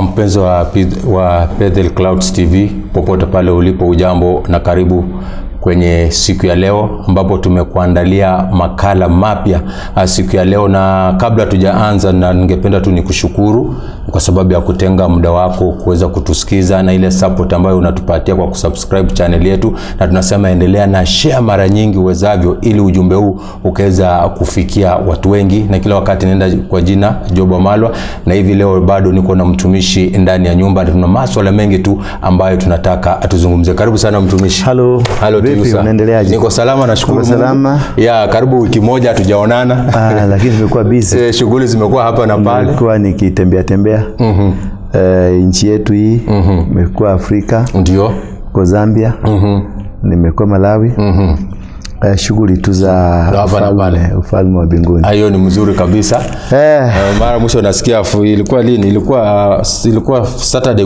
Mpenzi wa Bethel Clouds TV, popote pale ulipo, ujambo na karibu kwenye siku ya leo ambapo tumekuandalia makala mapya siku ya leo. Na kabla tujaanza, na ningependa tu nikushukuru kwa sababu ya kutenga muda wako kuweza kutusikiza na ile support ambayo unatupatia kwa kusubscribe channel yetu, na tunasema endelea na share mara nyingi uwezavyo ili ujumbe huu ukaweza kufikia watu wengi. Na kila wakati nenda kwa jina Job Wamalwa, na hivi leo bado niko na mtumishi ndani ya nyumba. Tuna masuala mengi tu ambayo tunataka atuzungumzie. Karibu sana mtumishi. Hello. Unaendeleaje? Niko salama, nashukuru. Salama. Ya, karibu wiki moja hatujaonana. Lakini nimekuwa busy. Shughuli zimekuwa hapa na pale. Nimekuwa nikitembea. Nchi yetu hii, nimekuwa Afrika. Ndio. Kwa Zambia. Nimekuwa Malawi. Shughuli tu za ufalme wa mbinguni. Hayo ni mzuri kabisa. Mara mwisho nasikia ilikuwa lini? Ilikuwa Saturday.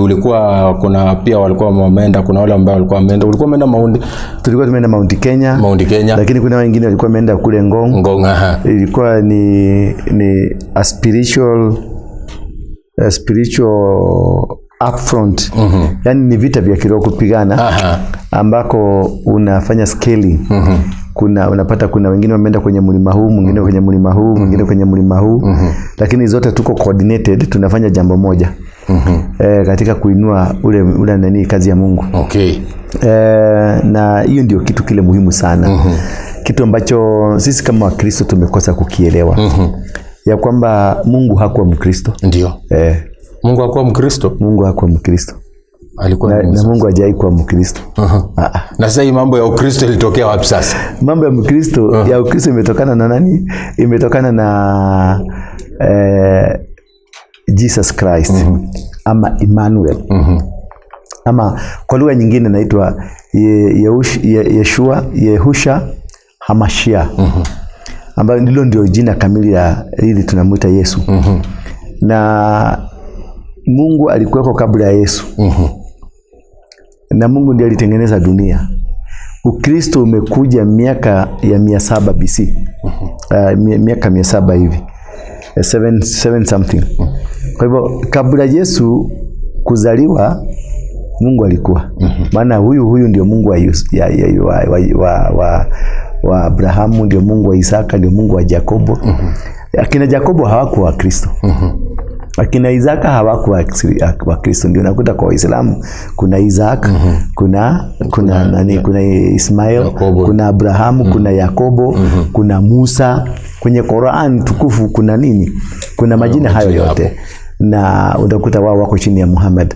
Kuna pia walikuwa wameenda, kuna wale ambao walikuwa wameenda. Ulikuwa umeenda Mount? Tulikuwa tumeenda Mount Kenya. Lakini kuna wengine walikuwa wameenda kule Ngong. Ilikuwa ni a spiritual upfront. Yani ni vita vya kiroho kupigana, ambako unafanya scaling. Unapata kuna wengine wameenda kwenye mlima huu, mwingine kwenye mlima huu, mwingine kwenye mlima huu. Lakini zote tuko coordinated, tunafanya jambo moja. Katika kuinua ule kazi ya Mungu. Okay. Na hiyo ndio kitu kile muhimu sana. Kitu ambacho sisi kama Wakristo tumekosa kukielewa. Ya kwamba Mungu hakuwa Mkristo. Ndio. Mungu hakuwa Mkristo. Mungu hakuwa Mkristo. Alikuwa na Mungu hajai kuwa Mkristo. Na sasa hii mambo ya Ukristo ilitokea wapi sasa? Mambo ya Mkristo, ya Ukristo imetokana na nani? Imetokana na Jesus Christ. Ama Emmanuel. Ama kwa lugha nyingine inaitwa Yehusha Hamashia. Ambayo ndilo ndio jina kamili ya ili tunamuita Yesu. Na Mungu alikuweko kabla ya Yesu. Na Mungu ndiye alitengeneza dunia. Ukristo umekuja miaka ya 700 BC. Miaka 700 hivi. 7 something. Kwa hivyo kabla Yesu kuzaliwa, Mungu alikuwa. Maana huyu ndio Mungu wa Abrahamu, ndio Mungu wa Isaka, ndio Mungu wa Yakobo. Akina Yakobo hawakuwa Wakristo. Akina Isaka hawakuwa Wakristo. Ndio nakuta kwa Waislamu kuna Isaac, kuna Ismail, Yakobo. Kuna Abrahamu, kuna Yakobo, kuna Musa. Kwenye Qur'an tukufu kuna nini? Kuna majina hayo yote. Na utakuta wao wako chini ya Muhammad.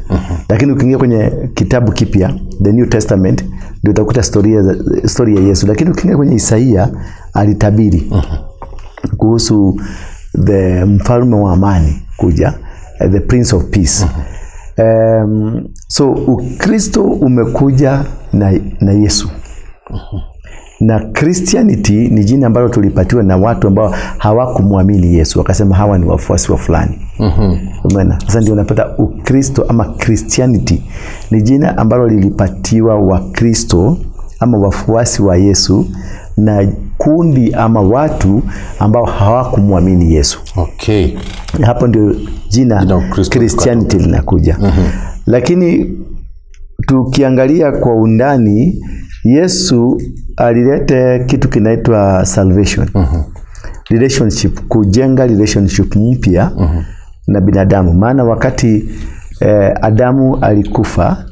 Lakini ukiingia kwenye kitabu kipya, the New Testament, ndio utakuta story ya Yesu. Lakini ukiingia kwenye Isaia, alitabiri kuhusu the mfalme wa amani kuja, the Prince of Peace. So Ukristo umekuja na Yesu. Na Christianity ni jina ambalo tulipatiwa na watu ambao hawakumwamini Yesu, wakasema hawa ni wafuasi wa fulani. Umeona? Sasa ndio unapata Ukristo ama Christianity ni jina ambalo lilipatiwa Wakristo ama wafuasi wa Yesu na kundi ama watu ambao hawakumwamini Yesu. Okay. Hapo ndio jina Christianity linakuja. Lakini tukiangalia kwa undani, Yesu alilete kitu kinaitwa salvation. Relationship, kujenga relationship mpya na binadamu. Maana wakati Adamu alikufa,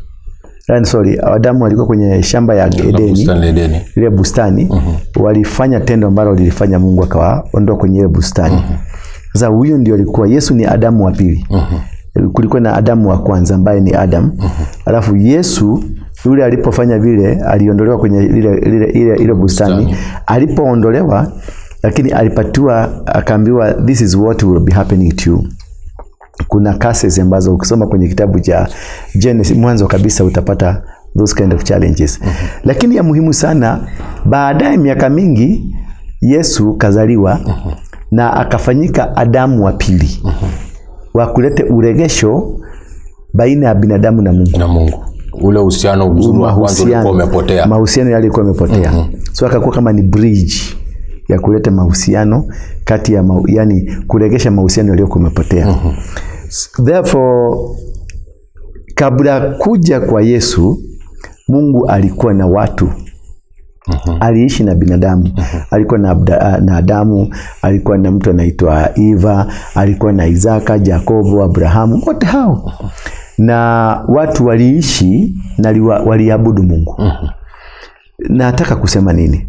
Adamu alikuwa kwenye shamba ya Edeni, ile bustani, walifanya tendo ambalo lilifanya Mungu akawaondoa kwenye ile bustani. Sasa huyo ndio alikuwa Yesu, ni Adamu wa pili. Kulikuwa na Adamu wa kwanza ambaye ni Adam. Alafu Yesu yule alipofanya vile, aliondolewa kwenye ile bustani. Alipoondolewa, lakini alipatiwa, akaambiwa this is what will be happening to you. Kuna curses ambazo ukisoma kwenye kitabu cha Genesis mwanzo kabisa utapata those kind of challenges. Lakini ya muhimu sana, baadaye miaka mingi Yesu kazaliwa na akafanyika Adamu wa pili. Wa kulete uregesho baina ya binadamu na Mungu. Ule uhusiano mzuri wa kwanza ulikuwa umepotea. Mahusiano yale yalikuwa yamepotea. So akakuwa kama ni bridge ya kuleta mahusiano kati ya yani kuregesha mahusiano yaliyokuwa yamepotea. Therefore kabla kuja kwa Yesu, Mungu alikuwa na watu. Aliishi na binadamu. Alikuwa na Adamu, alikuwa na mtu anaitwa Eva, alikuwa na Isaka, Yakobo, Abrahamu, wote hao. Na watu waliishi na waliabudu Mungu. Nataka kusema nini?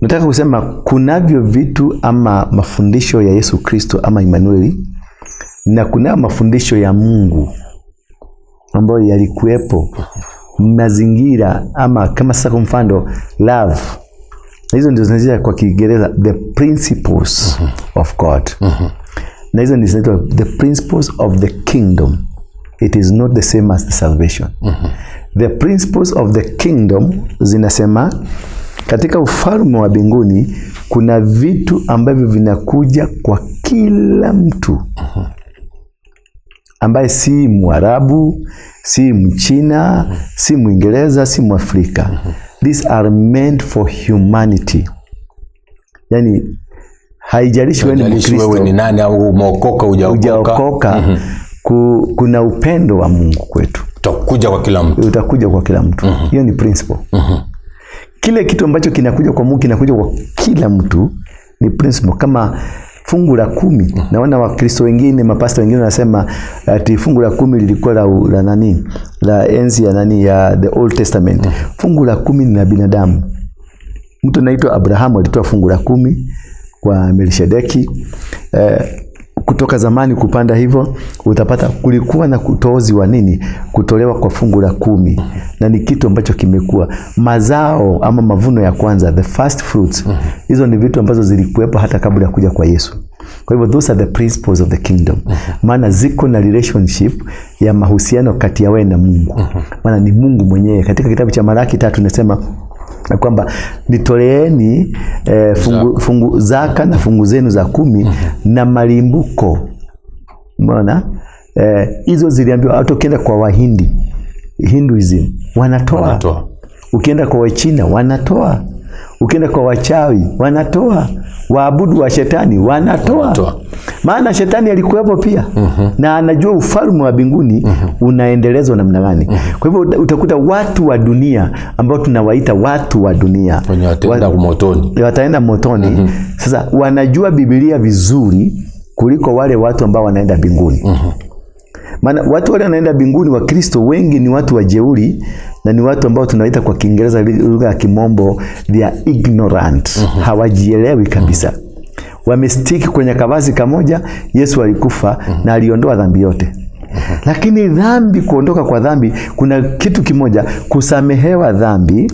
Nataka kusema kunavyo vitu ama mafundisho ya Yesu Kristo ama Emmanuel, na kuna mafundisho ya Mungu ambayo yalikuwepo mazingira, ama kama sasa kwa mfano love. Hizo ndio zinaitwa kwa Kiingereza the principles of God. Na hizo ndio zinaitwa the principles of the kingdom. It is not the same as the salvation. The principles of the kingdom zinasema katika ufalme wa mbinguni kuna vitu ambavyo vinakuja kwa kila mtu ambaye si Mwarabu, si Mchina, si Mwingereza, si Mwafrika. These are meant for humanity. Yani haijalishi wewe ni Mkristo, wewe ni nani, au umeokoka hujaokoka. Kuna upendo wa Mungu kwetu. Utakuja kwa kila mtu. Utakuja kwa kila mtu. Hiyo ni principle. Kile kitu ambacho kinakuja kwa Mungu kinakuja kwa kila mtu ni principle. Kama fungu la 10. Naona Wakristo wengine, mapasta wengine wanasema ati fungu la 10 lilikuwa la nani? La enzi ya nani, ya the Old Testament. Fungu la 10 ni la binadamu. Mtu anaitwa Abrahamu alitoa fungu la 10 kwa Melkizedeki. Kutoka zamani kupanda hivyo, utapata kulikuwa na kutozi wa nini? Kutolewa kwa fungu la 10. Na ni kitu ambacho kimekuwa mazao ama mavuno ya kwanza, the first fruits. Hizo ni vitu ambazo zilikuwepo hata kabla ya kuja kwa Yesu. Kwa hivyo those are the principles of the kingdom. Maana ziko na relationship ya mahusiano kati ya wewe na Mungu. Maana ni Mungu mwenyewe. Katika kitabu cha Malaki 3 tunasema kwamba nitoleeni fungu zaka na fungu zenu za 10 na malimbuko. Umeona? Hizo ziliambiwa hata ukienda kwa Wahindi, Hinduism, wanatoa. Ukienda kwa Wachina wanatoa. Ukienda kwa wachawi wanatoa. Waabudu wa shetani wanatoa. Maana shetani alikuwepo pia. Na anajua ufalme wa mbinguni unaendelezwa namna gani. Kwa hivyo utakuta watu wa dunia ambao tunawaita watu wa dunia wataenda motoni. Sasa wanajua Biblia vizuri kuliko wale watu ambao wanaenda mbinguni. Maana watu wale wanaenda mbinguni, wa Kristo wengi ni watu wajeuri, na ni watu ambao tunawaita kwa Kiingereza, lugha ya Kimombo, they are ignorant. Hawajielewi kabisa. Wamestiki kwenye kavazi kamoja. Yesu alikufa na aliondoa dhambi yote. Lakini dhambi, kuondoka kwa dhambi, kuna kitu kimoja: kusamehewa dhambi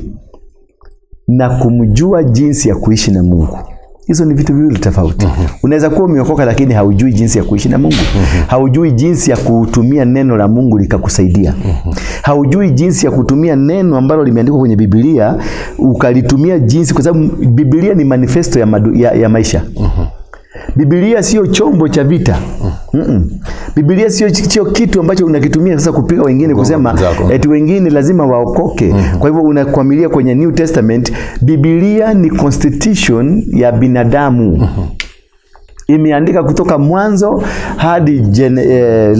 na kumjua jinsi ya kuishi na Mungu. Hizo ni vitu viwili tofauti. Unaweza kuwa umeokoka lakini haujui jinsi ya kuishi na Mungu. Haujui jinsi ya kutumia neno la Mungu likakusaidia. Haujui jinsi ya kutumia neno ambalo limeandikwa kwenye Biblia ukalitumia jinsi, kwa sababu Biblia ni manifesto ya maisha. Biblia sio chombo cha vita. Biblia sio kitu ambacho unakitumia sasa kupiga wengine kusema eti wengine lazima waokoke. Kwa hivyo unakwamilia kwenye New Testament. Biblia ni constitution ya binadamu. Imeandika kutoka mwanzo hadi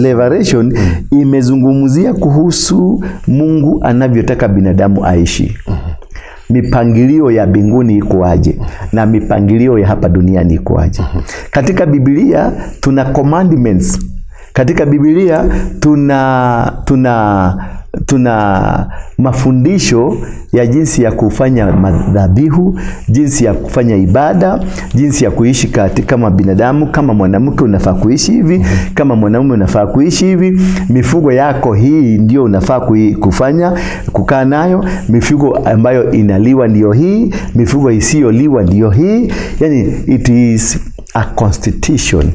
Revelation, imezungumzia kuhusu Mungu anavyotaka binadamu aishi. Mipangilio ya mbinguni iko aje na mipangilio ya hapa duniani iko aje. Katika Biblia tuna commandments. Katika Biblia tuna mafundisho ya jinsi ya kufanya madhabihu, jinsi ya kufanya ibada, jinsi ya kuishi kama binadamu. Kama mwanamke unafaa kuishi hivi, kama mwanamume unafaa kuishi hivi. Mifugo yako hii ndio unafaa kukaa nayo. Mifugo ambayo inaliwa ndio hii, mifugo isiyoliwa ndio hii. Yani it is a constitution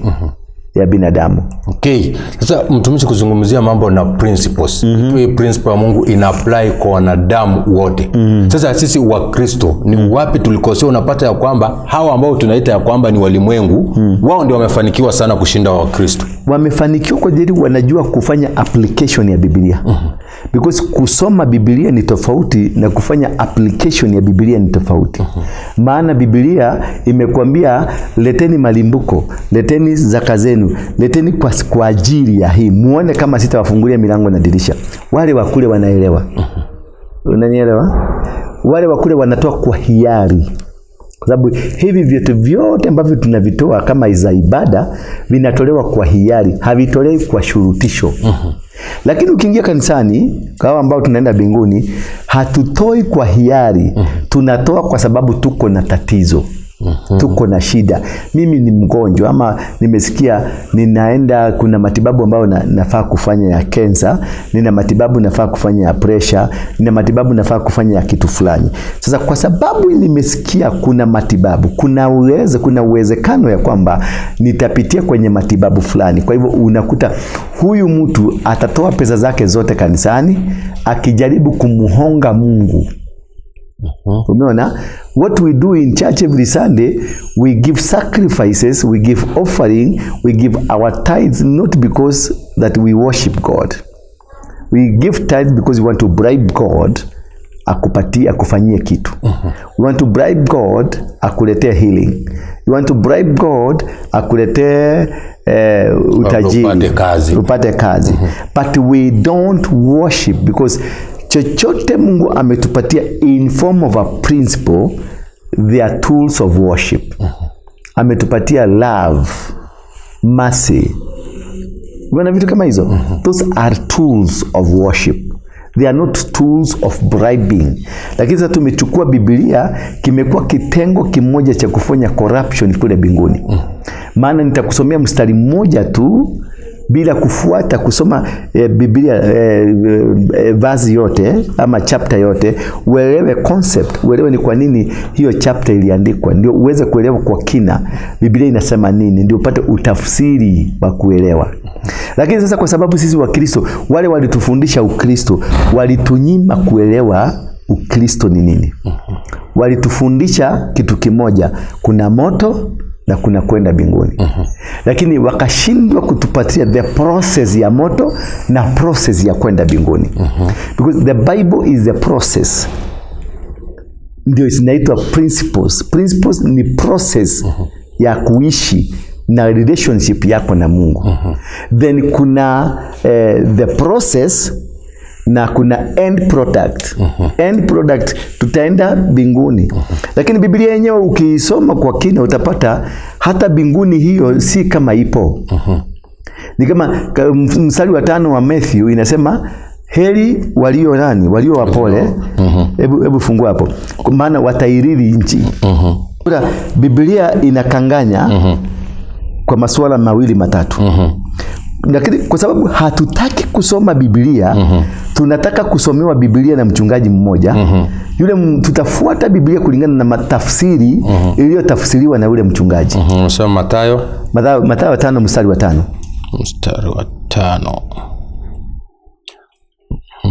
ya binadamu. Okay. Sasa mtumishi, kuzungumzia mambo na principles. Hii principle ya Mungu ina apply kwa wanadamu wote. Sasa sisi wa Kristo ni wapi tulikosea? Unapata ya kwamba hawa ambao tunaita ya kwamba ni walimwengu, wao ndio wamefanikiwa sana kushinda wa Kristo. wamefanikiwa kwa ajili wanajua kufanya application ya Biblia. Because kusoma Biblia ni tofauti na kufanya application ya Biblia ni tofauti. Maana Biblia imekwambia leteni malimbuko, leteni zaka zenu, leteni kwa ajili ya hii. Muone kama sitawafungulia milango na dirisha. Wale wakule wanaelewa. Unanielewa? Wale wakule wanatoa kwa hiari. Kwa sababu hivi vitu vyote ambavyo tunavitoa kama za ibada vinatolewa kwa hiari, havitolewi kwa shurutisho. Lakini ukiingia kanisani, kwa ambao tunaenda mbinguni, hatutoi kwa hiari. Tunatoa kwa sababu tuko na tatizo. Tuko na shida. Mimi ni mgonjwa ama nimesikia ninaenda, kuna matibabu ambayo nafaa kufanya ya cancer, nina matibabu nafaa kufanya ya pressure, nina matibabu nafaa kufanya ya kitu fulani. Sasa kwa sababu nimesikia kuna matibabu, kuna uwezekano ya kwamba nitapitia kwenye matibabu fulani. Kwa hivyo unakuta huyu mtu atatoa pesa zake zote kanisani akijaribu kumuhonga Mungu. Umeona? What we do in church every Sunday, we give sacrifices, we give offering, we give our tithes, not because that we worship God. We give tithes because we want to bribe God akufanyie kitu. We want to bribe God akuletee healing. We want to bribe God akuletee utajiri, upate kazi. But we don't worship because chochote Mungu ametupatia in form of a principle, they are tools of worship. Ametupatia love, mercy. Wana vitu kama hizo. Those are tools of worship. They are not tools of bribing. Lakini sasa tumechukua Biblia, kimekuwa kitengo kimoja cha kufanya corruption kule mbinguni. Maana nitakusomea mstari mmoja tu bila kufuata kusoma Biblia verse yote ama chapter yote, uelewe concept, uelewe ni kwa nini hiyo chapter iliandikwa, ndio uweze kuelewa kwa kina Biblia inasema nini, ndio upate utafsiri wa kuelewa. Lakini sasa kwa sababu sisi wa Kristo, wale walitufundisha Ukristo, walitunyima kuelewa Ukristo ni nini. Walitufundisha kitu kimoja, kuna moto na kuna kwenda mbinguni. Lakini wakashindwa kutupatia the process ya moto na process ya kwenda mbinguni. Because the Bible is the process. Ndio inaitwa principles. Principles ni process ya kuishi na relationship yako na Mungu. Then kuna the process na kuna end product. End product tutaenda mbinguni. Lakini Biblia yenyewe ukisoma kwa kina utapata hata mbinguni hiyo si kama ipo. Ni kama mstari wa 5 wa Matthew inasema heri walio nani? Walio wapole. Hebu fungua hapo. Kwa maana watairithi nchi. Biblia inakanganya kwa masuala mawili matatu. Lakini kwa sababu hatutaki kusoma Biblia, tunataka kusomewa Biblia na mchungaji mmoja. Yule tutafuata Biblia kulingana na matafsiri iliyotafsiriwa na yule mchungaji. Soma Mathayo 5 mstari wa 5. Mstari wa 5.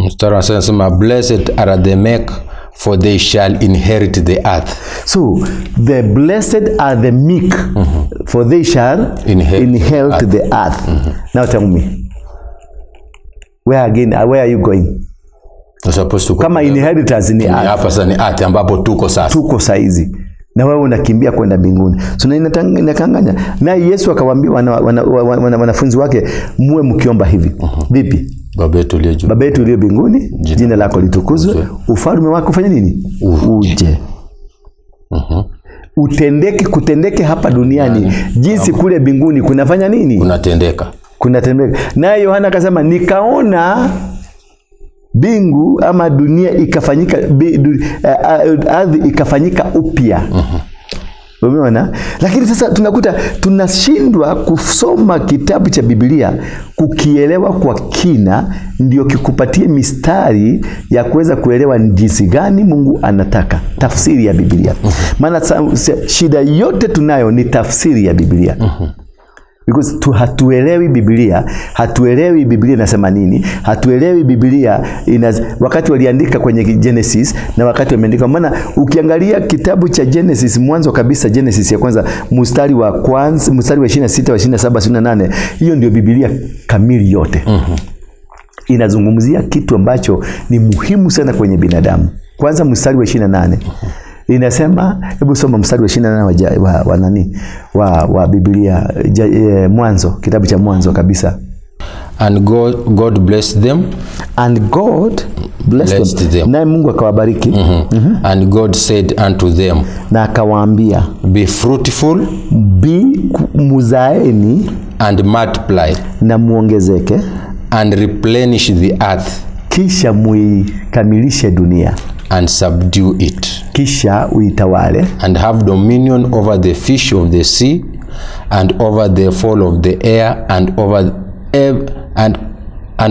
Mstari anasema blessed are the meek, for they shall inherit the earth. So the blessed are the meek, for they shall inherit the earth. Now tell me, where are you going? Kama inheritance ni earth. Hapa sasa ni earth ambapo tuko sasa. Tuko saizi. Na wewe unakimbia kwenda mbinguni. So na inakanganya. Na Yesu akawaambia wanafunzi wake, muwe mkiomba hivi. Vipi? Baba yetu uliye juu. Baba yetu uliye mbinguni, jina lako litukuzwe, ufalme wako ufanye nini? Uje. Kutendeke hapa duniani jinsi kule mbinguni kunafanya nini? Kunatendeka. Naye Yohana akasema nikaona bingu ama dunia ikafanyika, ardhi ikafanyika upya. Umeona? Lakini sasa tunakuta tunashindwa kusoma kitabu cha Biblia kukielewa kwa kina, ndio kikupatie mistari ya kuweza kuelewa jinsi gani Mungu anataka tafsiri ya Biblia. Maana shida yote tunayo ni tafsiri ya Biblia. Because hatuelewi Biblia, hatuelewi Biblia inasema nini, hatuelewi Biblia wakati waliandika kwenye Genesis na wakati wameandika. Maana ukiangalia kitabu cha Genesis, mwanzo kabisa, Genesis ya kwanza, mstari wa 26, wa 27, 28, hiyo ndio Biblia kamili yote. Inazungumzia kitu ambacho ni muhimu sana kwenye binadamu. Kwanza mstari wa 28. Inasema, hebu soma mstari wa 28 wa Biblia, Mwanzo, kitabu cha Mwanzo kabisa. And God blessed them. And God blessed them. Naye Mungu akawabariki. And God said unto them, na akawaambia, be fruitful, muzaeni, and multiply, na muongezeke, and replenish the earth, kisha muikamilishe dunia, and subdue it, kisha uitawale, and have dominion over the fish of the sea, and over the fowl of the air, and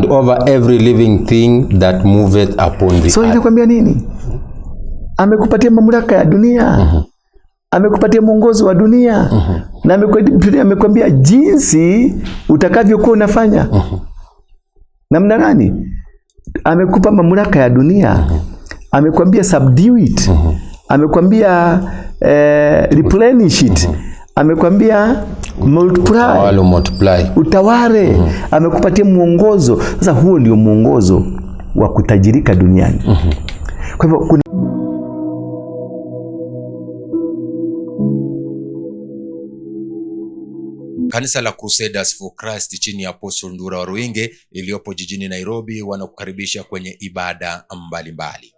over every living thing that moveth upon the earth. So inakwambia nini? Amekupatia mamlaka ya dunia. Amekupatia mwongozo wa dunia. Na amekwambia jinsi utakavyokuwa unafanya. Namna gani? Amekupa mamlaka ya dunia. Amekwambia subdue it. Amekwambia replenish it. Amekwambia multiply. Utawale. Amekupatia mwongozo. Sasa huo ndio mwongozo wa kutajirika duniani. Kwa hivyo Kanisa la Crusaders for Christ chini ya Apostle Ndura wa Ruinge iliyopo jijini Nairobi wanakukaribisha kwenye ibada mbalimbali.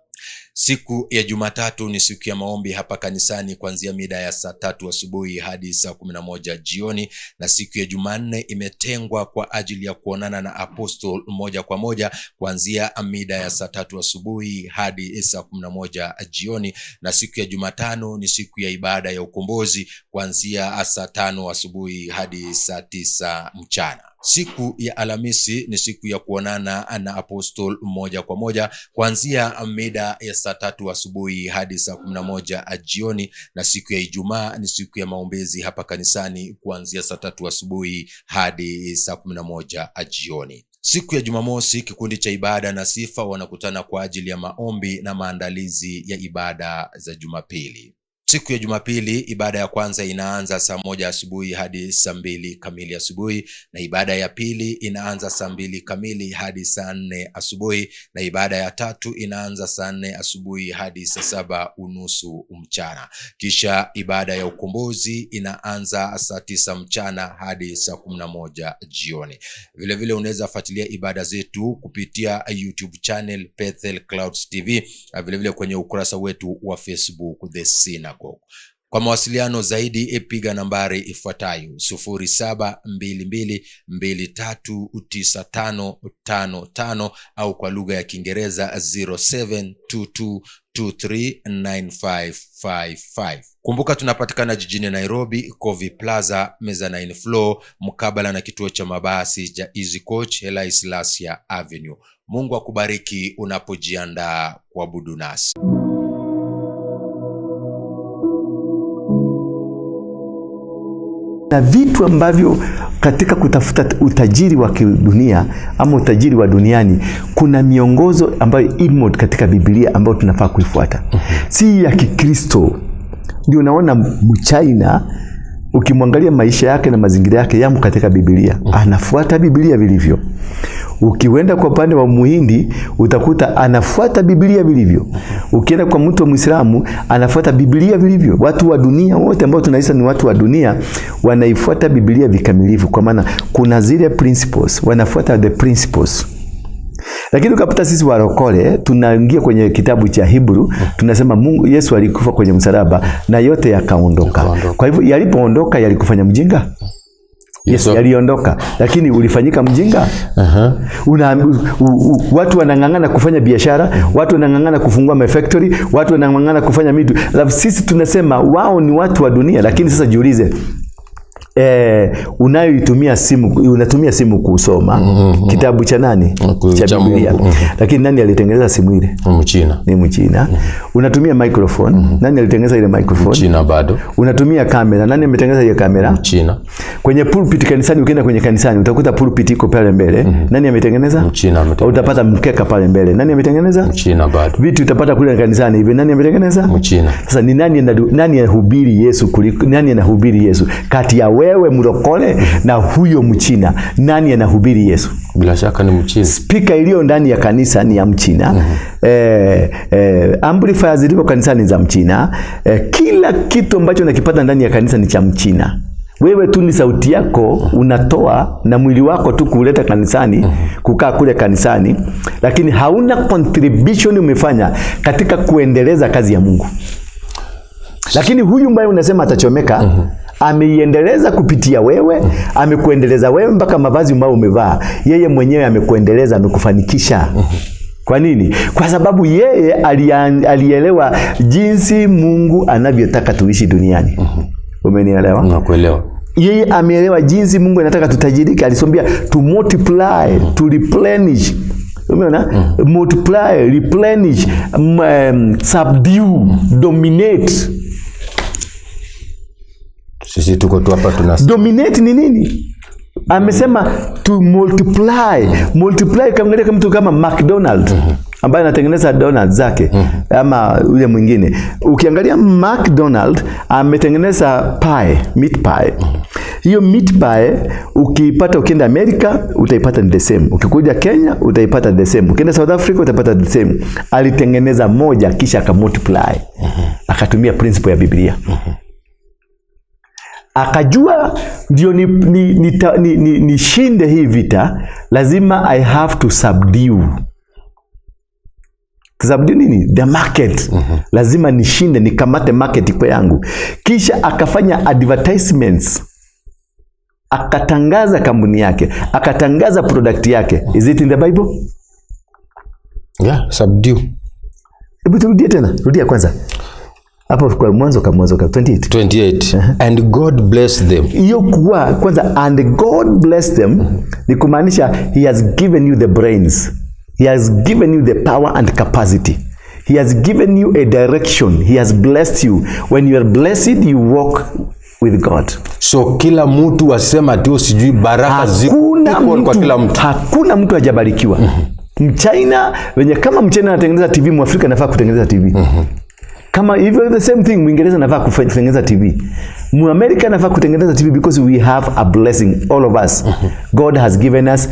Siku ya Jumatatu ni siku ya maombi hapa kanisani kuanzia mida ya saa 3 asubuhi hadi saa 11 jioni, na siku ya Jumanne imetengwa kwa ajili ya kuonana na Apostle moja kwa moja kuanzia mida ya saa 3 asubuhi hadi saa 11 jioni, na siku ya Jumatano ni siku ya ibada ya ukombozi kuanzia saa 5 asubuhi hadi saa 9 mchana. Siku ya Alhamisi ni siku ya kuonana na Apostle moja kwa moja kuanzia mida ya saa 3 asubuhi hadi saa 11 jioni, na siku ya Ijumaa ni siku ya maombezi hapa kanisani kuanzia saa 3 asubuhi hadi saa 11 jioni. Siku ya Jumamosi kikundi cha ibada na sifa wanakutana kwa ajili ya maombi na maandalizi ya ibada za Jumapili. Siku ya Jumapili ibada ya kwanza inaanza saa 1 asubuhi hadi saa 2 kamili asubuhi, na ibada ya pili inaanza saa 2 kamili hadi saa 4 asubuhi, na ibada ya tatu inaanza saa 4 asubuhi hadi saa 7:30 mchana. Kisha ibada ya ukombozi inaanza saa 9 mchana hadi saa 11 jioni. Vile vile unaweza fuatilia ibada zetu kupitia YouTube channel Bethel Clouds TV, vile vile kwenye ukurasa wetu wa Facebook The Synagogue. Kwa mawasiliano zaidi piga nambari ifuatayo 0722239555 au kwa lugha ya Kiingereza 0722239555. Kumbuka tunapatikana jijini Nairobi, Covey Plaza, Meza 9 floor, mkabala na kituo cha mabasi cha Easy Coach, Haile Selassie Avenue. Mungu akubariki unapojiandaa kuabudu nasi. Na vitu ambavyo katika kutafuta utajiri wa kidunia ama utajiri wa duniani, kuna miongozo ambayo imo katika Biblia ambayo tunafaa kuifuata. Si ya Kikristo. Ndio unaona Mchina ukimwangalia maisha yake na mazingira yake yamo katika Biblia. Anafuata Biblia vilivyo. Ukiwenda kwa upande wa Muhindi utakuta anafuata Biblia vilivyo. Ukienda kwa mtu wa Muislamu anafuata Biblia vilivyo. Watu wa dunia wote ambao tunaita ni watu wa dunia wanaifuata Biblia vikamilifu, kwa maana kuna zile principles, wanafuata the principles. Lakini ukapata sisi warokole tunaingia kwenye kitabu cha Hebrew, tunasema Mungu Yesu alikufa kwenye msalaba na yote yakaondoka. Kwa hivyo yalipoondoka yalikufanya mjinga? Yesu yaliondoka, lakini ulifanyika mjinga? Watu wanang'ang'ana kufanya biashara, watu wanang'ang'ana kufungua factory, watu wanang'ang'ana kufanya mitu. Alafu sisi tunasema wao ni watu wa dunia. Lakini sasa jiulize, unayoitumia simu, unatumia simu kusoma kitabu cha nani? Cha Biblia. Lakini nani alitengeneza simu ile? Mchina. Ni Mchina. Unatumia microphone, nani alitengeneza ile microphone? Mchina bado. Unatumia kamera, nani ametengeneza hiyo kamera? Mchina. Kwenye pulpit kanisani, ukienda kwenye kanisani utakuta pulpit iko pale mbele, nani ametengeneza? Mchina ametengeneza. Utapata mkeka pale mbele, nani ametengeneza? Mchina bado. Vitu utapata kule kanisani hivi, nani ametengeneza? Mchina. Sasa ni nani anahubiri Yesu kuliko nani anahubiri Yesu? Kati ya wewe mlokole na huyo Mchina, nani anahubiri Yesu? Bila shaka ni Mchina. Speaker iliyo ndani ya kanisa ni ya Mchina. Amplifiers zilizo kanisani za Mchina. Kila kitu ambacho unakipata ndani ya kanisa ni cha Mchina. Wewe tu ni sauti yako unatoa na mwili wako tu kuleta kanisani, kukaa kule kanisani, lakini hauna contribution umefanya katika kuendeleza kazi ya Mungu. Lakini huyu ambaye unasema atachomeka, ameiendeleza kupitia wewe, amekuendeleza wewe mpaka mavazi ambayo umevaa. Yeye mwenyewe amekuendeleza, amekufanikisha. Kwa nini? Kwa sababu yeye alielewa jinsi Mungu anavyotaka tuishi duniani. Umenielewa? Nakuelewa. Yeye ameelewa jinsi Mungu anataka tutajirike. Alisomia to multiply, to replenish. Umeona? Multiply, replenish, subdue, dominate. Sisi tuko tu hapa dominate ni nini? Amesema to multiply. Multiply kama mtu kama McDonald ambaye anatengeneza donuts zake ama yule mwingine. Ukiangalia McDonald ametengeneza pie, meat pie. Hiyo meat pie ukiipata ukienda Amerika utaipata the same. Ukikuja Kenya utaipata the same. Ukienda South Africa utapata the same. Alitengeneza moja kisha akamultiply. Akatumia principle ya Biblia. Akajua ndio nishinde hii vita, lazima I have to subdue. Subdue nini? The market. Lazima nishinde, nikamate market kwa yangu. Kisha akafanya advertisements. Akatangaza kampuni yake, akatangaza product yake. Is it in the Bible? Yeah, subdue. Hebu turudie tena. Rudia kwanza. Hapo kwa mwanzo ka 28. And God blessed them. Hiyo kwa kwanza and God blessed them ni kumaanisha he has given you the brains. He has given you the power and capacity. He has given you a direction. He has blessed you. When you are blessed, you walk with God. So kila mtu asema tu sijui baraka ziko kwa kila mtu. Hakuna mtu hajabarikiwa. Mchina wenye kama Mchina anatengeneza TV, Mwafrika anafaa kutengeneza TV. Kama hivyo the same thing Mwingereza anafaa kutengeneza TV. Muamerika anafaa kutengeneza TV because we have a blessing, all of us. God has given us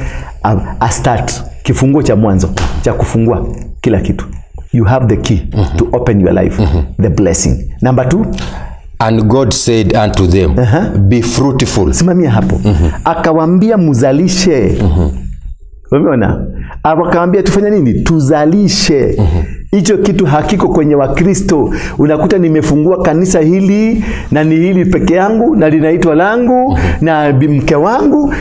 a start, kifunguo cha mwanzo cha kufungua kila kitu. You have the key to open your life, the blessing. Number 2, and God said unto them, be fruitful. Simamia hapo. Akawaambia muzalishe. Umeona? Akawaambia tufanye nini? Tuzalishe. Hicho kitu hakiko kwenye Wakristo. Unakuta nimefungua kanisa hili na ni hili peke yangu na linaitwa langu na mke wangu,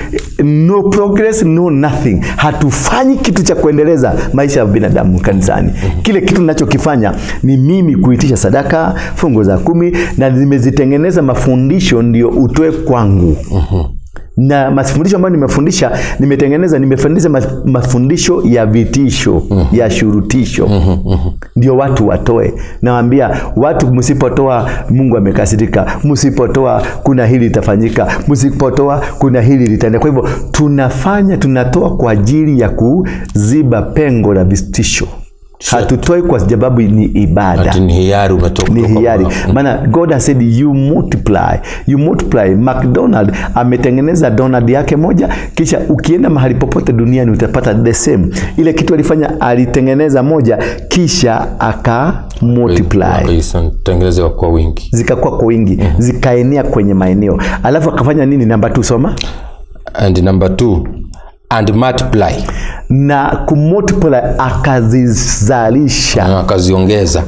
no progress, no nothing. Hatufanyi kitu cha kuendeleza maisha ya binadamu kanisani. Kile kitu ninachokifanya ni mimi kuitisha sadaka, fungu za 10 na nimezitengeneza mafundisho ndio utoe kwangu. Na mafundisho ambayo nimefundisha mafundisho ya vitisho, ya shurutisho. Ndio watu watoe. Nawaambia watu, msipotoa Mungu amekasirika. Msipotoa kuna hili litafanyika. Msipotoa kuna hili litenda. Kwa hivyo tunatoa kwa ajili ya kuziba pengo la vitisho. Hatutoi kwa sababu ni ibada. Ni hiari umetoka. Ni hiari. Maana God has said you multiply. You multiply. McDonald ametengeneza donald yake moja, kisha ukienda mahali popote duniani utapata the same. Ile kitu alifanya, alitengeneza moja kisha aka multiply. Tengeneza kwa wingi. Zikakuwa kwa wingi, zikaenea kwenye maeneo. Alafu akafanya nini? Number 2 soma. And number 2, and multiply. Na kumultiply akazizalisha, akaziongeza,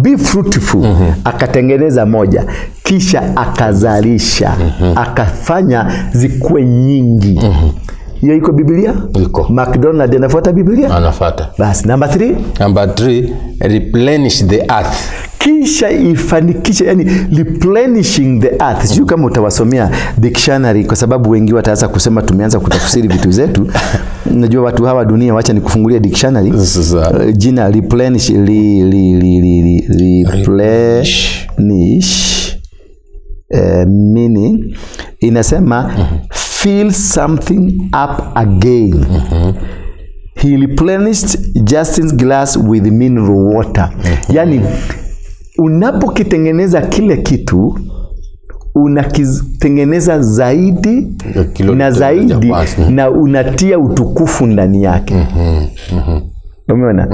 be fruitful. Akatengeneza moja kisha akazalisha, akafanya zikuwe nyingi. Hiyo iko Biblia? Iko. McDonald anafuata Biblia? Anafuata. Bas, number 3. Number 3, replenish the earth. kisha ifanikishe, yani replenishing the earth. Sio kama utawasomea dictionary, kwa sababu wengi wataanza kusema tumeanza kutafsiri vitu zetu. Najua watu hawa dunia, wacha nikufungulia dictionary. Jina replenish, meaning inasema fill something up again. He replenished Justin's glass with mineral water. Yani unapokitengeneza kile kitu, unakitengeneza zaidi na zaidi, na unatia utukufu ndani yake. Umeona?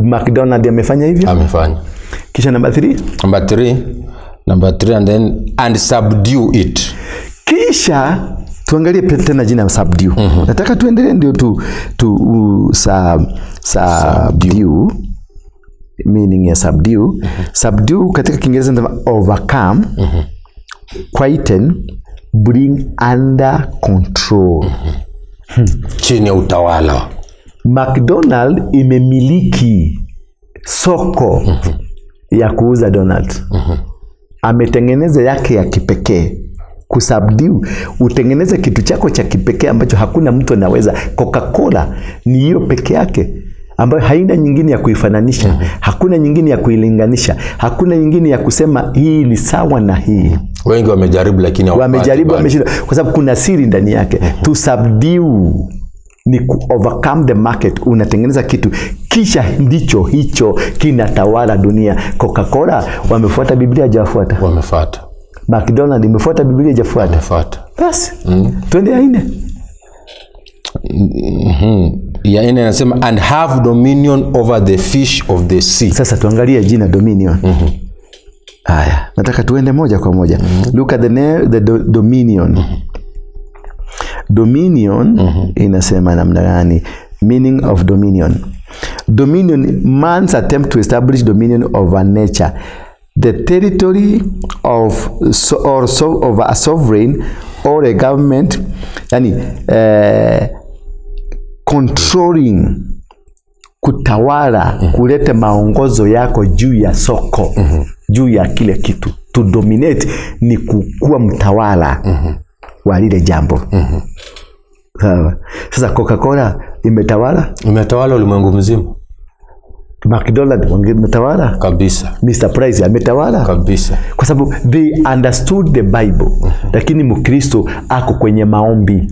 McDonald amefanya hivyo? Amefanya. Kisha number 3 and subdue it. Kisha tuangalie tena jina subdue. Nataka tuendelee ndio subdue. Meaning ya subdue. Subdue katika Kiingereza ndio overcome, quieten, bring under control. Chini ya utawala. McDonald imemiliki soko ya kuuza donut. Ametengeneza yake ya kipekee. Kusubdue, utengeneze kitu chako cha kipekee ambacho hakuna mtu anaweza. Coca-Cola ni hiyo peke yake ambayo haina nyingine ya kuifananisha. Hakuna nyingine ya kuilinganisha. Hakuna nyingine ya kusema hii ni sawa na hii. Wengi wamejaribu lakini wamejaribu, wameshinda, kwa sababu kuna siri ndani yake. To subdue ni overcome the market. Unatengeneza kitu kisha ndicho hicho kinatawala dunia. Coca-Cola wamefuata Biblia, hajafuata? Wamefuata. McDonald imefuata Biblia, hajafuata? Wamefuata. Basi twende ya 4. Ya 4 inasema and have dominion over the fish of the sea. Sasa tuangalie jina dominion. Haya, nataka tuende moja kwa moja. Look at the dominion. Dominion inasema namna gani? Meaning of dominion. Dominion, man's attempt to establish dominion over nature, the territory of of a sovereign or a government, yani controlling, kutawala, kuleta maongozo yako juu ya soko, juu ya kile kitu. To dominate ni kuwa mtawala wa lile jambo. Sasa Coca-Cola imetawala ulimwengu mzima. McDonald imetawala kabisa. Mr. Price ametawala kabisa, kwa sababu they understood the Bible. Lakini Mkristo ako kwenye maombi,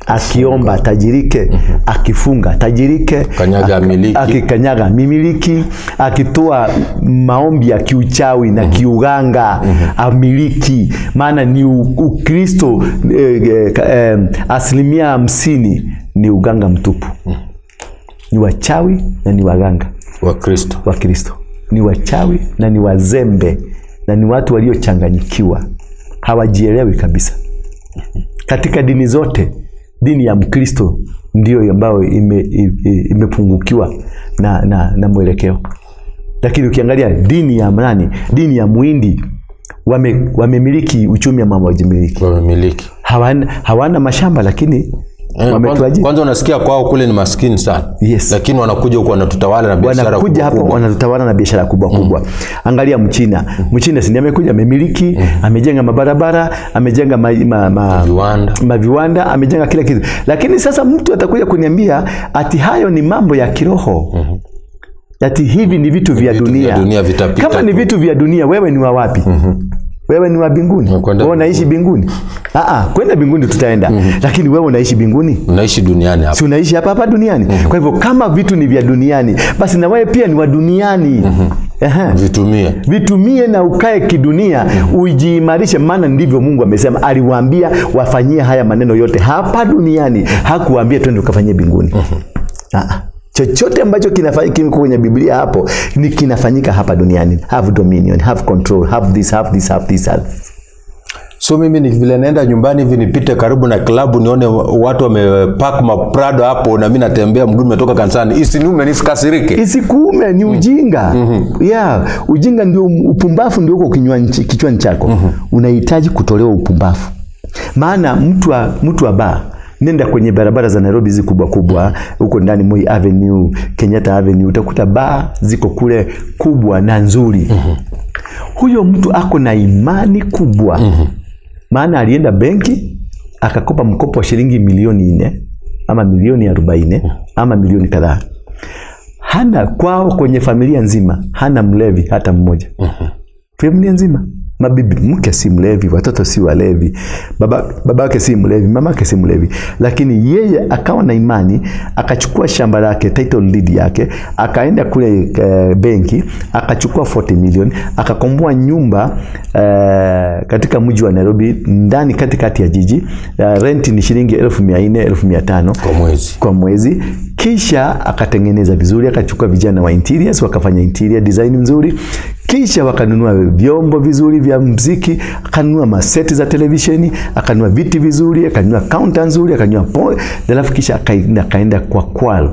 akiomba tajirike, akifunga tajirike, akikanyaga mimiliki, akitoa maombi ya kiuchawi na kiuganga amiliki. Maana ni Ukristo 50% ni uganga mtupu. Ni wachawi na ni waganga. Wakristo ni wachawi na ni wazembe na ni watu waliochanganyikiwa, hawajielewi kabisa. Katika dini zote, dini ya Mkristo ndio ambayo imepungukiwa na mwelekeo. Lakini ukiangalia dini ya nani, dini ya Muhindi, wamemiliki uchumi wa wamiliki. Hawana mashamba lakini kwanza unasikia kwao kule ni maskini sana. Yes. Lakini wanakuja huko wanatutawala na biashara kubwa. Wanakuja hapo wanatutawala na biashara kubwa. Angalia Mchina. Mchina si amekuja amemiliki, amejenga mabarabara, amejenga maviwanda, amejenga kila kitu. Lakini sasa mtu atakuja kuniambia ati hayo ni mambo ya kiroho. Ati hivi ni vitu vya dunia. Kama ni vitu vya dunia, wewe ni wa wapi? Wewe ni wa binguni. Wewe unaishi binguni. Kwenda binguni tutaenda. Lakini wewe unaishi binguni? Unaishi duniani hapa. Si unaishi hapa duniani. Kwa hivyo kama vitu ni vya duniani, basi na wewe pia ni wa duniani. Vitumie na ukae kidunia, ujiimarishe, maana ndivyo Mungu amesema. Aliwaambia wafanyie haya maneno yote hapa duniani. Hakuwaambia twende ukafanyie binguni. Chochote ambacho kinafanyika kwenye Biblia hapo ni kinafanyika hapa duniani. Have dominion, have control, have this. So mimi ni vile naenda nyumbani hivi nipite karibu na klabu nione watu wamepark maprado hapo na mimi natembea mguu nimetoka kanisani, isiniume nisikasirike. Isikuume, ni ujinga. Ujinga ndio upumbavu, ndio uko kichwani chako. Unahitaji kutolewa upumbavu. Maana mtu wa baa, nenda kwenye barabara za Nairobi hizi kubwa huko ndani, Moi Avenue, Kenyatta Avenue, utakuta baa ziko kule kubwa na nzuri. Huyo mtu ako na imani kubwa. Maana alienda benki akakopa mkopo wa shilingi milioni 4 ama milioni 40 ama milioni kadhaa. Hana kwao, kwenye familia nzima hana mlevi hata mmoja. Familia nzima, mabibi, mke si mlevi, watoto si walevi, babake si mlevi, mamake si mlevi, lakini yeye akawa na imani, akachukua shamba lake, title deed yake, akaenda kule benki, akachukua 40 million, akakomboa nyumba katika mji wa Nairobi, ndani katikati ya jiji. Rent ni shilingi 1400, 1500 kwa mwezi. Kisha akatengeneza vizuri, akachukua vijana wa interiors, wakafanya interior design nzuri. Kisha wakanunua vyombo vizuri vya muziki, akanunua maseti za televisheni, akanunua viti vizuri, akanunua counter nzuri, akanunua pole. Alafu kisha akaenda kwa Kwal,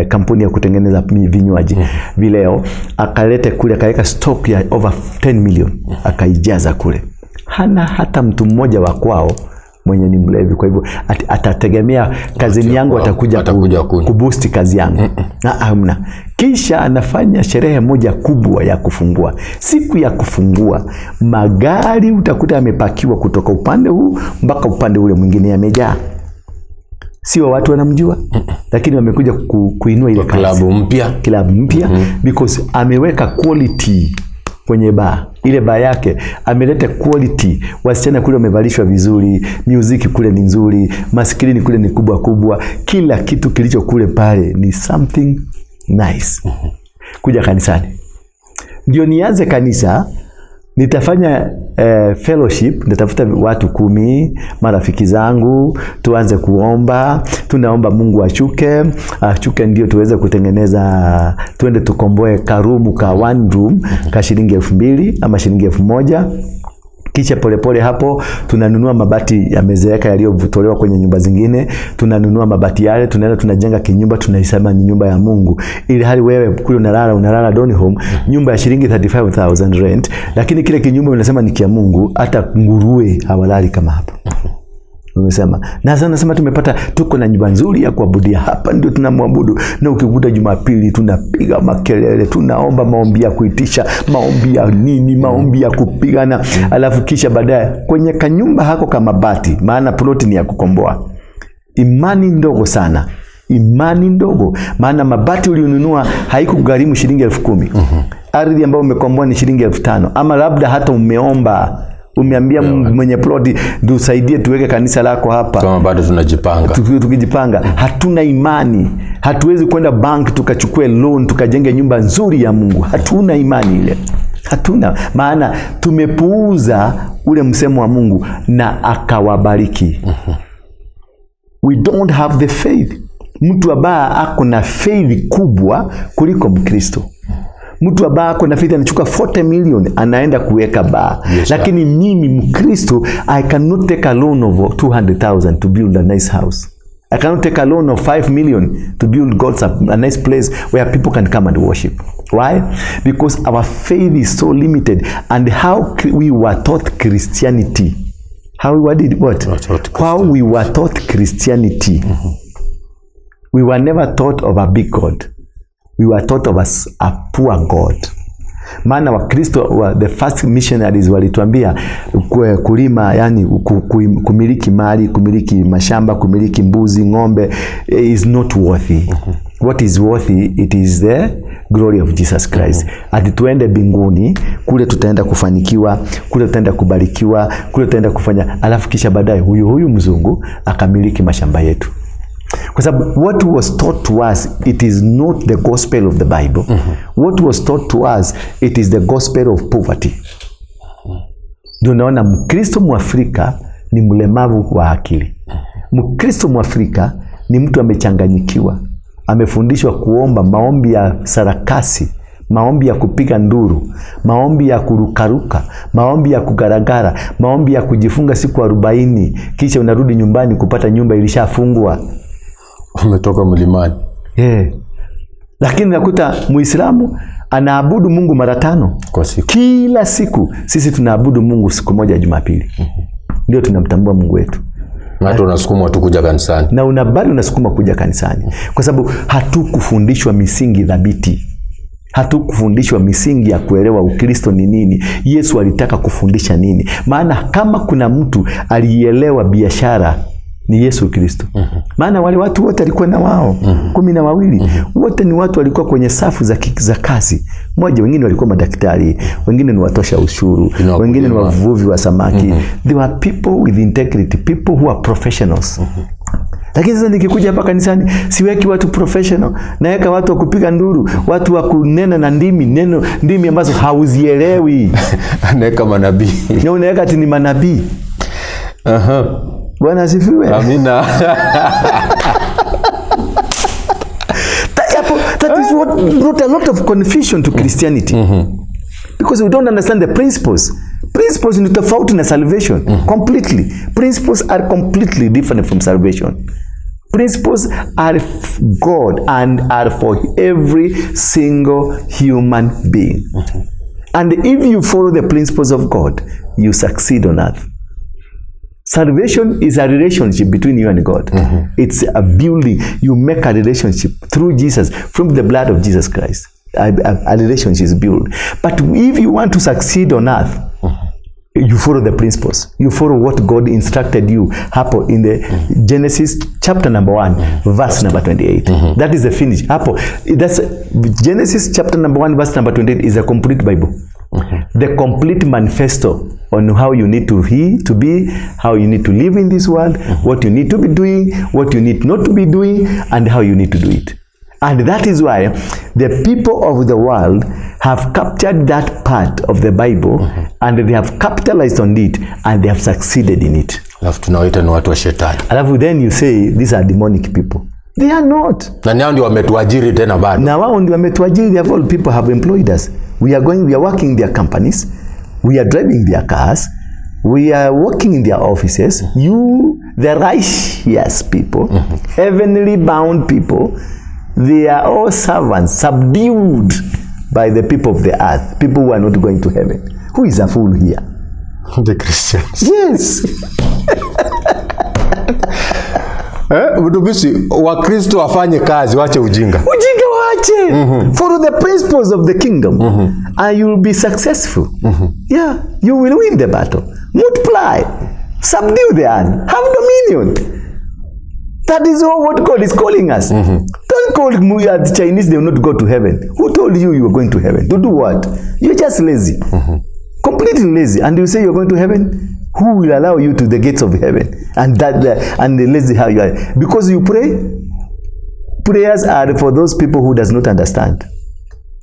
kampuni ya kutengeneza vinywaji vileo, akaleta kule, akaweka stock ya over 10 million, akaijaza kule. Hana hata mtu mmoja wa kwao mwenye ni mlevi. Kwa hivyo atategemea kazini yangu atakuja kuboost kazi yangu. Hamna. Kisha anafanya sherehe moja kubwa ya kufungua. Siku ya kufungua, magari utakuta yamepakiwa kutoka upande huu mpaka upande ule mwingine, yamejaa. Sio watu wanamjua, lakini wamekuja kuinua ile klabu mpya because ameweka quality kwenye bar. Ile bar yake ameleta quality. Wasichana kule wamevalishwa vizuri, muziki kule ni nzuri, maskrini kule ni kubwa. Kila kitu kilicho kule pale ni something nice. Kuja kanisani. Ndio nianze kanisa, nitafanya fellowship, nitafuta watu 10, marafiki zangu, tuanze kuomba. Tunaomba Mungu achuke ndio tuweze kutengeneza, tuende tukomboe karumu ka 1 room ka shilingi 2000 ama shilingi 1000. Kisha polepole hapo tunanunua mabati yamezeeka yaliyotolewa kwenye nyumba zingine, tunanunua mabati yale, tunaenda tunajenga kinyumba, tunaisema ni nyumba ya Mungu. Ili hali wewe kule unalala Doni Home, nyumba ya shilingi 35,000 rent, lakini kile kinyumba unasema ni kia Mungu, hata nguruwe hawalali kama hapo. Umesema. Na sasa nasema tuko na nyumba nzuri ya kuabudia, hapa ndio tunamwabudu. Na ukikuta Jumapili tunapiga makelele, tunaomba maombi ya kuitisha, maombi ya nini, maombi ya kupigana. Alafu kisha baadaye kwenye kanyumba hako kama bati, maana ploti ni ya kukomboa. Imani ndogo sana. Imani ndogo. Maana mabati ulionunua haikugharimu shilingi 10,000. Ardhi ambayo umekomboa ni shilingi 5,000. Ama labda hata umeambia mwenye ploti tusaidie tuweke kanisa lako hapa. Kama bado tukijipanga, hatuna imani. Hatuwezi kwenda bank tukachukue loan tukajenge nyumba nzuri ya Mungu. Hatuna imani ile. Hatuna. Maana tumepuuza ule msemo wa Mungu na akawabariki. We don't have the faith. Mtu ambaye ako na faith kubwa kuliko Mkristo. Mtu ambaye ako na faith anachukua 40 million anaenda kuweka bar. Lakini mimi Mkristo, I cannot take a loan of 200,000 to build a nice house. I cannot take a loan of 5 million to build God's a nice place where people can come and worship. Why? Because our faith is so limited. And how we were taught Christianity. How we did what? How we were taught Christianity. We were never taught of a big God. We were taught of a poor God. Maana Wakristo the first missionaries walituambia kulima, yani kumiliki mali, kumiliki mashamba, kumiliki mbuzi, ng'ombe is not worthy. What is worthy? It is the glory of Jesus Christ. Ati tuende mbinguni, kule tutaenda kufanikiwa, kule tutaenda kubarikiwa, kule tutaenda kufanya, alafu kisha baadaye huyu mzungu akamiliki mashamba yetu. Kwa sababu what was taught to us, it is not the gospel of the Bible. What was taught to us, it is the gospel of poverty. Ndio naona Mkristo Mwafrika ni mlemavu wa akili. Mkristo Mwafrika ni mtu amechanganyikiwa. Amefundishwa kuomba maombi ya sarakasi, maombi ya kupiga nduru, maombi ya kurukaruka, maombi ya kugaragara, maombi ya kujifunga siku 40, kisha unarudi nyumbani kupata nyumba ilishafungwa. Umetoka mlimani. Lakini nakuta Muislamu anaabudu Mungu mara 5 kwa siku. Kila siku. Sisi tunaabudu Mungu siku moja Jumapili. Ndio tunamtambua Mungu wetu. Hata unasukuma tu kuja kanisani. Na unabali unasukuma kuja kanisani. Kwa sababu hatukufundishwa misingi thabiti. Hatukufundishwa misingi ya kuelewa Ukristo ni nini. Yesu alitaka kufundisha nini? Maana kama kuna mtu alielewa biashara ni Yesu Kristo. Maana wale watu wote alikuwa na wao 12. Wote ni watu walikuwa kwenye safu za kazi moja. Wengine walikuwa madaktari, wengine ni watosha ushuru, wengine ni wavuvi wa samaki. They were people with integrity, people who are professionals. Lakini sasa nikikuja hapa kanisani, siweki watu professional, naweka watu wa kupiga nduru, watu wa kunena na ndimi ambazo hauzielewi. Naweka manabii. Na unaweka ati ni manabii. Bwana asifiwe. Amina. That is what brought a lot of confusion to Christianity. Because we don't understand the principles. Principles ni tofauti na salvation. Completely. Principles are completely different from salvation. Principles are God and are for every single human being. And if you follow the principles of God, you succeed on earth. Salvation is a relationship between you and God. It's a building. You make a relationship through Jesus, from the blood of Jesus Christ. A relationship is built. But if you want to succeed on earth, you follow the principles. You follow what God instructed you. Hapo in the Genesis chapter number 1, verse number 28. That is the finish. Hapo, that's Genesis chapter number 1, verse number 28 is a complete Bible. The complete manifesto on how you need to be, how you need to live in this world, what you need to be doing, what you need not to be doing, and how you need to do it. And that is why the people of the world have captured that part of the Bible, and they have capitalized on it, and they have succeeded in it. Alafu tunawaita ni watu wa shetani. Alafu then you say these are demonic people. They are not. Na nao ndio wametuajiri tena bado. Na wao ndio wametuajiri. All people have employed us. We are working in their companies. We are driving their cars. We are working in their offices. You, the righteous people, heavenly bound people, they are all servants, subdued by the people of the earth, people who are not going to heaven. Who is a fool here? The Christians. Yes. Mtumishi, Wakristo wafanye kazi, wache ujinga. Ujinga wache. Follow the principles of the kingdom, and you will be successful. Yeah, you will win the battle. Multiply, subdue the earth, have dominion. That is all what God is calling us. Don't call the Chinese, they will not go to heaven. Who told you you were going to heaven? To do what? You're just lazy. Completely lazy. And you say you're going to heaven? Who will allow you to the gates of heaven? And the lazy how you are. Because you pray. Prayers are for those people who does not understand.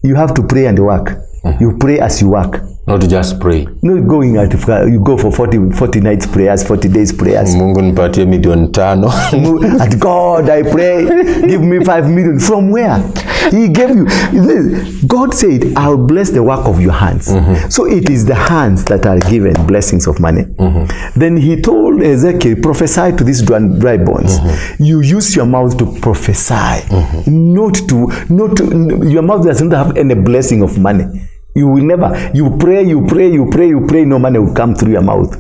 You have to pray and work. You pray as you work. Not just pray. Not going out, you go for 40 nights prayers, 40 days prayers. Mungu nipatie milioni 5. At God I pray, give me 5 million. From where? He gave you. God said, I'll bless the work of your hands. So it is the hands that are given blessings of money. Then he told Ezekiel, prophesy to these dry bones. You use your mouth to prophesy. Not to, your mouth does not have any blessing of money. You will never, you pray, no money will come through your mouth.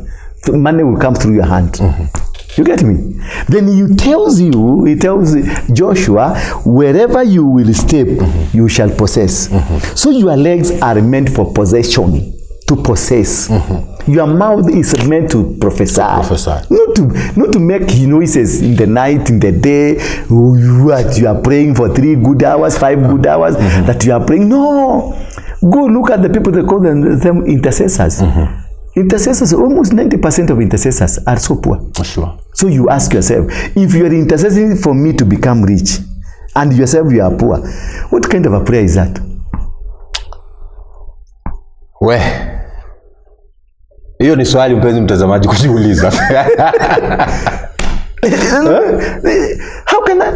Money will come through your hand. You get me? Then he tells Joshua, wherever you will step, you shall possess. So your legs are meant for possession, to possess. Your mouth is meant to prophesy. Not to make noises in the night, in the day. You are praying for 3 good hours, 5 good hours, that you are praying. No. Go look at the people that call them intercessors. Intercessors, almost 90% of intercessors are so poor. Sure. So you ask yourself, if you are intercessing for me to become rich, and yourself you are poor, what kind of a prayer is that? Hiyo ni swali mpenzi mtazamaji kujiuliza. How can I...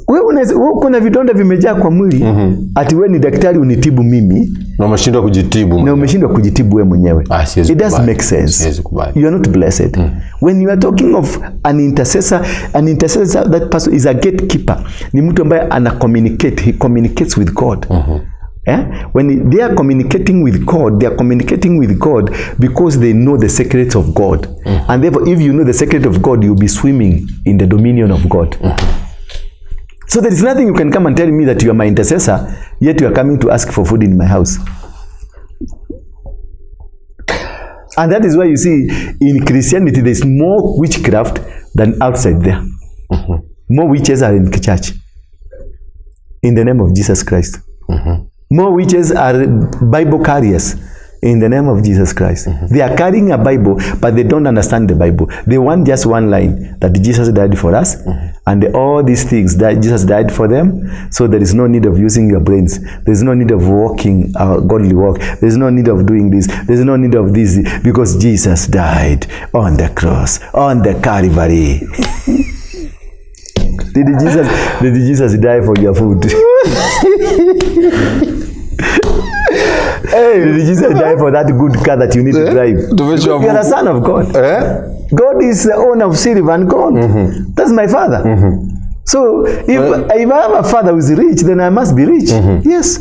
Wewe kuna vidonda vimejaa kwa mwili, ati wewe ni daktari unitibu mimi na umeshindwa kujitibu. Na umeshindwa kujitibu wewe mwenyewe. It does make sense. You are not blessed. When you are talking of an intercessor, that person is a gatekeeper. Ni mtu ambaye ana communicate, he communicates with God. When they are communicating with God, they are communicating with God because they know the secrets of God. And therefore, if you know the secret of God, you'll be swimming in the dominion of God. So there is nothing you can come and tell me that you are my intercessor, yet you are coming to ask for food in my house. And that is why you see in Christianity there is more witchcraft than outside there. More witches are in church in the name of Jesus Christ. More witches are Bible carriers in the name of Jesus Christ. They are carrying a Bible, but they don't understand the Bible. They want just one line, that Jesus died for us, and all these things, that Jesus died for them, so there is no need of using your brains. There is no need of walking a godly walk. There is no need of doing this. There is no need of this, because Jesus died on the cross, on the Calvary. Did Jesus die for your food? Hey, did Jesus die for that good car that you need to drive? You are a son of God. God is the owner of silver and gold. That's my father. So if I have a father who is rich, then I must be rich. Yes.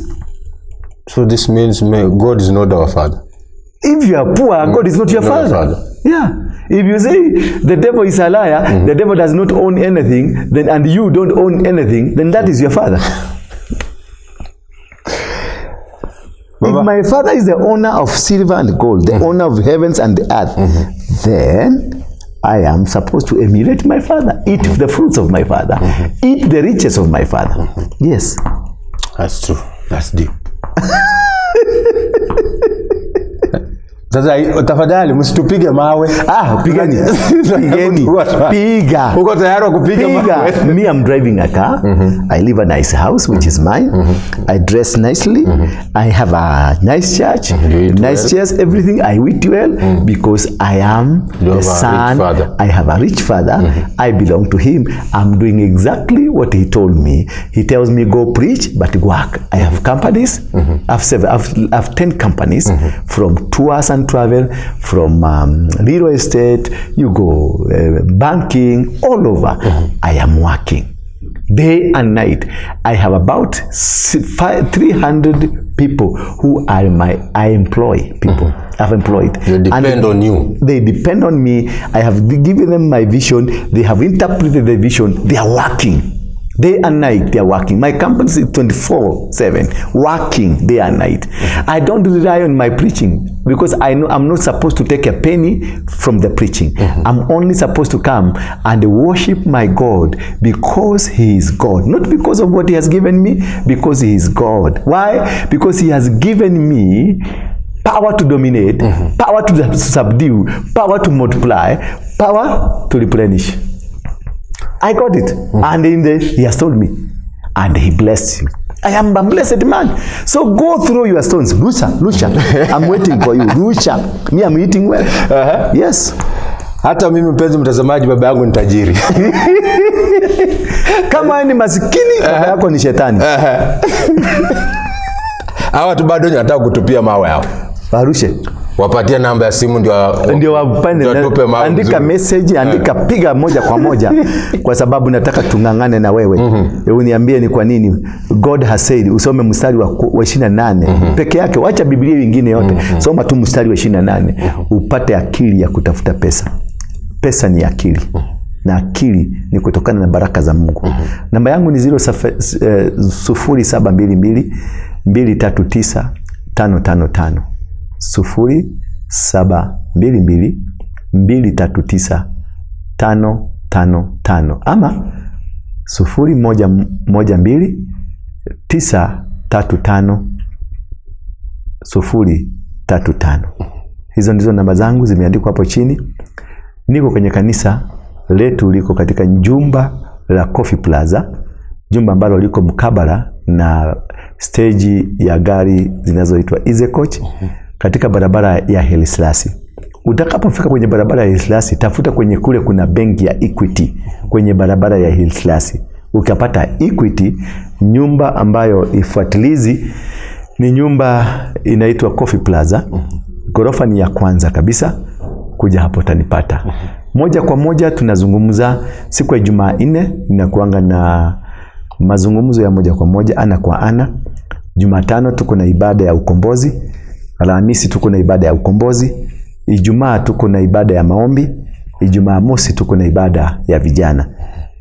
So this means God is not our father. If you are poor, God is not your father. Yeah. If you say the devil is a liar, the devil does not own anything, then and you don't own anything, then that is your father. If my father is the owner of silver and gold, the owner of heavens and the earth, then I am supposed to emulate my father, eat the fruits of my father, eat the riches of my father. Yes. That's true. That's deep. Sasa tafadhali msitupige mawe. Pigani. Pigeni. Piga. Uko tayari kupiga mawe? Me, I'm driving a car. I live a nice house, which is mine. I dress nicely. I have a nice church, nice chairs, everything. I eat well because I am the son. I have a rich father. I belong to him. I'm doing exactly what he told me. He tells me go preach, but work. I have companies. I've 10 companies, from tours and travel, from real estate, you go banking, all over. I am working day and night. I have about 300 people who are I employ people. I've employed. They depend on you. They depend on me. I have given them my vision. They have interpreted the vision. They are working. Day and night, they are working. My company is 24/7, working day and night. I don't rely on my preaching because I know I'm not supposed to take a penny from the preaching. I'm only supposed to come and worship my God because He is God. Not because of what He has given me, because He is God. Why? Because He has given me power to dominate, power to subdue, power to multiply, power to replenish. I got it. And he has told me. And he blessed me. I am a blessed man. So go through your stones. Lucia. I'm waiting for you. Lucia. Me, I'm eating well. Yes. Hata mimi mpenzi mtazamaji, baba yangu ni tajiri. Kama ni masikini, baba yako ni shetani. Hawa tu bado wanataka kutupia mawe hao. Warushe. Wapatia namba ya simu ndio wapande, andika message, andika piga moja kwa moja kwa sababu nataka tungangane na wewe. Uniambie ni kwa nini God has said. Usome mstari wa 28 peke yake, wacha Biblia nyingine yote. Soma tu mstari wa 28 upate akili ya kutafuta pesa. Pesa ni akili. Na akili ni kutokana na baraka za Mungu. Namba yangu ni 0722 239 555. 0722 239 555 ama 0112 935 035. Hizo ndizo namba zangu, zimeandikwa hapo chini. Niko kwenye kanisa letu, liko katika jumba la Coffee Plaza, jumba ambalo liko mkabala na stage ya gari zinazoitwa Easy Coach, katika barabara ya Haile Selassie. Utakapofika kwenye barabara ya Haile Selassie, tafuta kwenye kule kuna benki ya Equity kwenye barabara ya Haile Selassie. Ukapata Equity, nyumba ambayo ifuatilizi ni nyumba inaitwa Coffee Plaza. Gorofa ni ya kwanza kabisa. Kuja hapo tanipata. Moja kwa moja tunazungumza siku ya Jumanne, ninakuanga na mazungumzo ya moja kwa moja, ana kwa ana. Jumatano tuko na ibada ya ukombozi. Alhamisi tuko na ibada ya ukombozi. Ijumaa tuko na ibada ya maombi. Ijumaa mosi tuko na ibada ya vijana.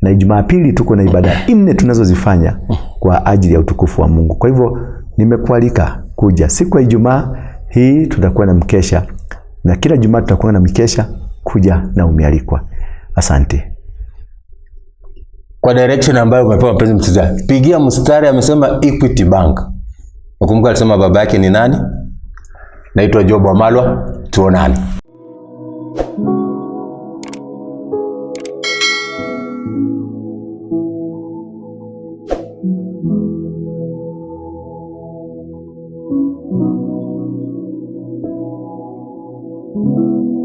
na Jumapili tuko na ibada 4 tunazozifanya kwa ajili ya utukufu wa Mungu. Kwa hivyo nimekualika kuja. Siku ya Ijumaa hii tutakuwa na mkesha, na kila Jumaa tutakuwa na mkesha. Kuja na umealikwa. Asante. Kwa direction ambayo umepewa mpenzi mtazamaji, pigia mstari. Amesema Equity Bank. Ukumbuka alisema baba yake ni nani? Naitwa Job Wamalwa. Tuonane. Thank you.